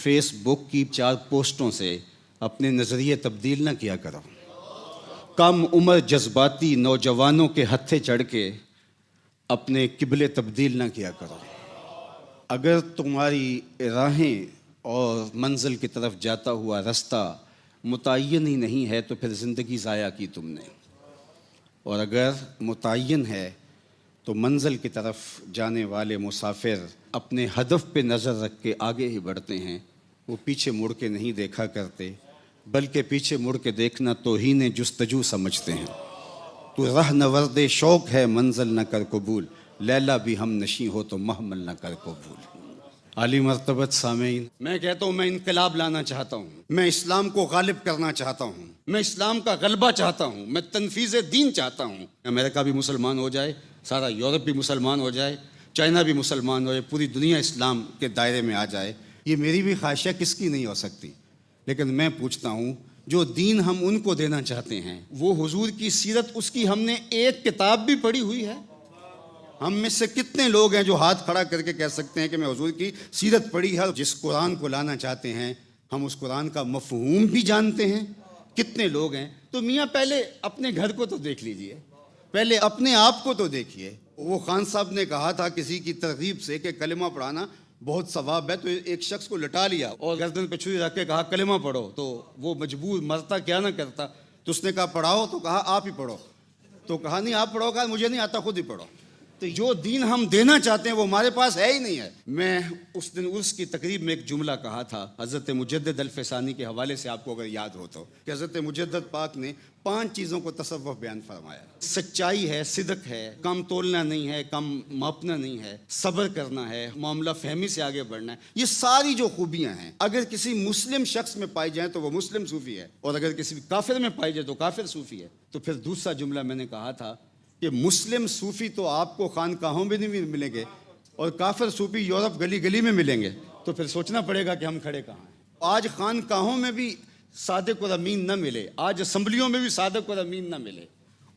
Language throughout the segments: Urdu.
فیس بک کی 4 پوسٹوں سے اپنے نظریے تبدیل نہ کیا کرو۔ کم عمر جذباتی نوجوانوں کے ہتھے چڑھ کے اپنے قبلے تبدیل نہ کیا کرو۔ اگر تمہاری راہیں اور منزل کی طرف جاتا ہوا رستہ متعین ہی نہیں ہے تو پھر زندگی ضائع کی تم نے، اور اگر متعین ہے تو منزل کی طرف جانے والے مسافر اپنے ہدف پہ نظر رکھ کے آگے ہی بڑھتے ہیں، وہ پیچھے مڑ کے نہیں دیکھا کرتے، بلکہ پیچھے مڑ کے دیکھنا توہین جستجو سمجھتے ہیں۔ تو رہ نورد شوق ہے منزل نہ کر قبول، لیلا بھی ہم نشیں ہو تو محمل نہ کر قبول۔ عالی مرتبت سامعین، میں کہتا ہوں میں انقلاب لانا چاہتا ہوں، میں اسلام کو غالب کرنا چاہتا ہوں، میں اسلام کا غلبہ چاہتا ہوں، میں تنفیذ دین چاہتا ہوں۔ امریکہ بھی مسلمان ہو جائے، سارا یورپ بھی مسلمان ہو جائے، چائنا بھی مسلمان ہو جائے، پوری دنیا اسلام کے دائرے میں آ جائے، یہ میری بھی خواہش ہے، کس کی نہیں ہو سکتی۔ لیکن میں پوچھتا ہوں جو دین ہم ان کو دینا چاہتے ہیں، وہ حضور کی سیرت، اس کی ہم نے ایک کتاب بھی پڑھی ہوئی ہے؟ ہم میں سے کتنے لوگ ہیں جو ہاتھ کھڑا کر کے کہہ سکتے ہیں کہ میں حضور کی سیرت پڑھی ہے؟ جس قرآن کو لانا چاہتے ہیں ہم اس قرآن کا مفہوم بھی جانتے ہیں؟ کتنے لوگ ہیں؟ تو میاں پہلے اپنے گھر کو تو دیکھ لیجئے، پہلے اپنے آپ کو تو دیکھیے۔ وہ خان صاحب نے کہا تھا کسی کی ترغیب سے کہ کلمہ پڑھانا بہت ثواب ہے، تو ایک شخص کو لٹا لیا اور گردن پہ چھری رکھ کے کہا کلمہ پڑھو، تو وہ مجبور مرتا کیا نہ کرتا، تو اس نے کہا پڑھاؤ، تو کہا آپ ہی پڑھو، تو کہا نہیں آپ پڑھو، کہا مجھے نہیں آتا خود ہی پڑھو۔ تو جو دین ہم دینا چاہتے ہیں وہ ہمارے پاس ہے ہی نہیں ہے۔ میں اس دن عرس کی تقریب میں ایک جملہ کہا تھا حضرت مجدد الفسانی کے حوالے سے، آپ کو اگر یاد ہو تو، کہ حضرت مجدد پاک نے 5 چیزوں کو تصوف بیان فرمایا۔ سچائی ہے، صدق ہے، کم تولنا نہیں ہے، کم ماپنا نہیں ہے، صبر کرنا ہے، معاملہ فہمی سے آگے بڑھنا ہے۔ یہ ساری جو خوبیاں ہیں اگر کسی مسلم شخص میں پائی جائیں تو وہ مسلم صوفی ہے، اور اگر کسی کافر میں پائی جائے تو کافر صوفی ہے۔ تو پھر دوسرا جملہ میں نے کہا تھا کہ مسلم صوفی تو آپ کو خانقاہوں میں نہیں ملیں گے، اور کافر صوفی یورپ گلی گلی میں ملیں گے، تو پھر سوچنا پڑے گا کہ ہم کھڑے کہاں ہیں۔ آج خانقاہوں میں بھی صادق اور امین نہ ملے، آج اسمبلیوں میں بھی صادق اور امین نہ ملے،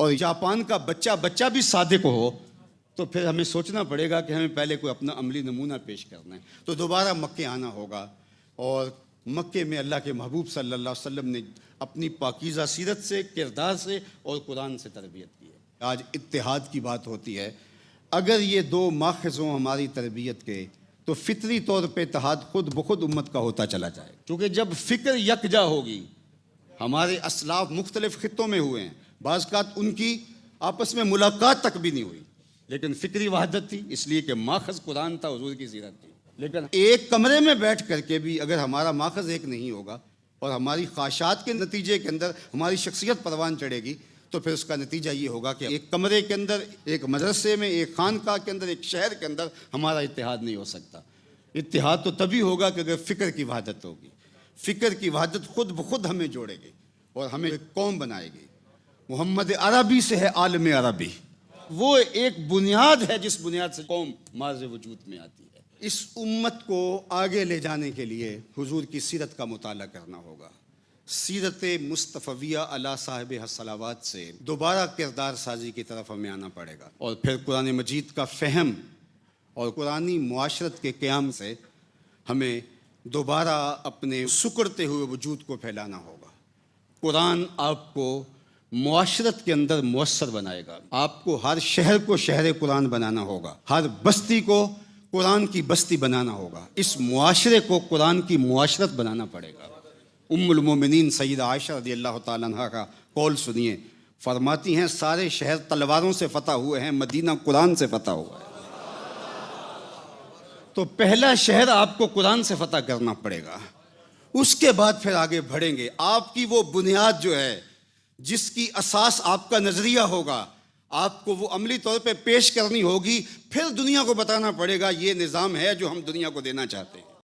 اور جاپان کا بچہ بھی صادق ہو، تو پھر ہمیں سوچنا پڑے گا کہ ہمیں پہلے کوئی اپنا عملی نمونہ پیش کرنا ہے۔ تو دوبارہ مکے آنا ہوگا، اور مکے میں اللہ کے محبوب صلی اللہ علیہ وسلم نے اپنی پاکیزہ سیرت سے، کردار سے اور قرآن سے تربیت کی ہے۔ آج اتحاد کی بات ہوتی ہے، اگر یہ 2 ماخذوں ہماری تربیت کے، تو فطری طور پہ اتحاد خود بخود امت کا ہوتا چلا جائے، کیونکہ جب فکر یکجا ہوگی، ہمارے اسلاف مختلف خطوں میں ہوئے ہیں، بعض اوقات ان کی آپس میں ملاقات تک بھی نہیں ہوئی، لیکن فکری وحدت تھی، اس لیے کہ ماخذ قرآن تھا، حضور کی سیرت تھی۔ لیکن ایک کمرے میں بیٹھ کر کے بھی اگر ہمارا ماخذ ایک نہیں ہوگا، اور ہماری خواہشات کے نتیجے کے اندر ہماری شخصیت پروان چڑھے گی، تو پھر اس کا نتیجہ یہ ہوگا کہ ایک کمرے کے اندر، ایک مدرسے میں، ایک خانقاہ کے اندر، ایک شہر کے اندر ہمارا اتحاد نہیں ہو سکتا۔ اتحاد تو تبھی ہوگا کہ اگر فکر کی وحدت ہوگی۔ فکر کی وحدت خود بخود ہمیں جوڑے گی اور ہمیں ایک قوم بنائے گی۔ محمد عربی سے ہے عالم عربی، وہ ایک بنیاد ہے جس بنیاد سے قوم ماض وجود میں آتی ہے۔ اس امت کو آگے لے جانے کے لیے حضور کی سیرت کا مطالعہ کرنا ہوگا۔ سیرت مصطفیہ علی صاحب الصلوات سے دوبارہ کردار سازی کی طرف ہمیں آنا پڑے گا، اور پھر قرآن مجید کا فہم اور قرآنی معاشرت کے قیام سے ہمیں دوبارہ اپنے سکڑتے ہوئے وجود کو پھیلانا ہوگا۔ قرآن آپ کو معاشرت کے اندر مؤثر بنائے گا، آپ کو ہر شہر کو شہر قرآن بنانا ہوگا، ہر بستی کو قرآن کی بستی بنانا ہوگا، اس معاشرے کو قرآن کی معاشرت بنانا پڑے گا۔ ام المومنین سیدہ عائشہ رضی اللہ تعالیٰ عنہ کا قول سنیے، فرماتی ہیں سارے شہر تلواروں سے فتح ہوئے ہیں، مدینہ قرآن سے فتح ہوا ہے۔ تو پہلا شہر آپ کو قرآن سے فتح کرنا پڑے گا، اس کے بعد پھر آگے بڑھیں گے۔ آپ کی وہ بنیاد جو ہے، جس کی اساس آپ کا نظریہ ہوگا، آپ کو وہ عملی طور پہ پیش کرنی ہوگی، پھر دنیا کو بتانا پڑے گا یہ نظام ہے جو ہم دنیا کو دینا چاہتے ہیں۔